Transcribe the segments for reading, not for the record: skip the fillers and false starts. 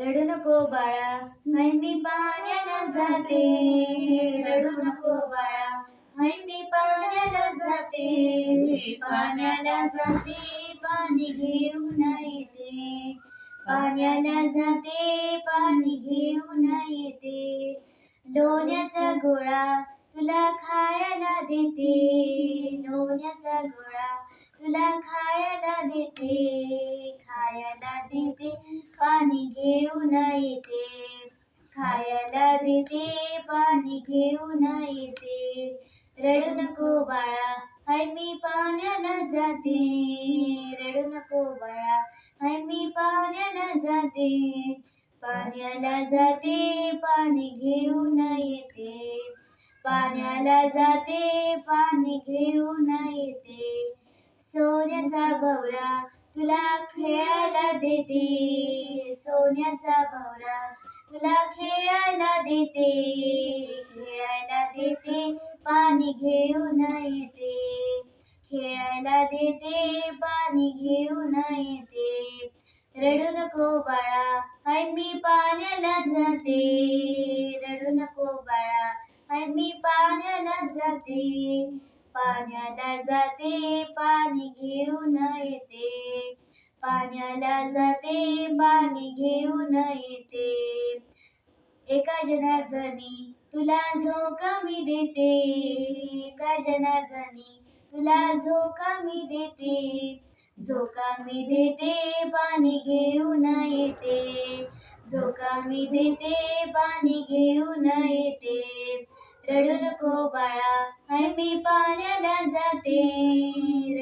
रडू नको बाळा, हाय मी पाण्याला जाते. रडू नको बाळा, हाय मी पाण्याला जाते. पाण्याला जाते, पाणी घेऊन येते. पाण्याला जाते, पाणी घेऊन येते. लोण्याचा गोळा तुला खायला देते. लोण्याचा गोळा तुला खायला देते. खायला देते, पाणी घेऊन येते. खायला देते, पाणी घेऊन येते. रडू नको बाळा, हाय मी पाण्याला जाते. रडू नको बाळा, हाय मी पाण्याला जाते. पाण्याला जाते, पाणी घेऊन येते. पाण्याला जाते, पाणी घेऊन येते. सोन्याचा भवरा तुला खेळायला देते. सोन्याचा भवरा तुला खेळायला देते. खेळायला देते, पाणी घेऊन येते. खेळायला देते, पाणी घेऊन येते. रडू नको बाळा, हाय मी पाण्याला जाते. रडू नको बाळा, हाय मी पाण्याला जाते. पाण्याला जाते, पाणी घेऊन येते. पाण्याला जाते, पाणी घेऊन येते. एका जनार्दनी तुला झोका मी देते. एका जनार्दनी तुला झोका मी देते. झोका मी देते, पाणी घेऊन येते. झोका मी देते, पाणी घेऊन येते. रडू नको बाळा, हाय मी पाण्याला जाते.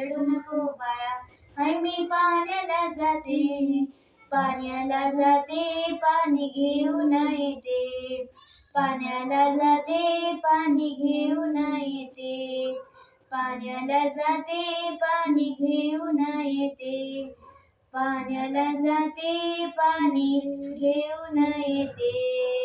रडू नको बाळा, हाय मी पाण्याला जाते. पाण्याला जाते, पाणी घेऊन येते. पाण्याला जाते, पाणी घेऊन येते. पाण्याला जाते, पाणी घेऊन येते. पाण्याला जाते, पाणी घेऊन येते.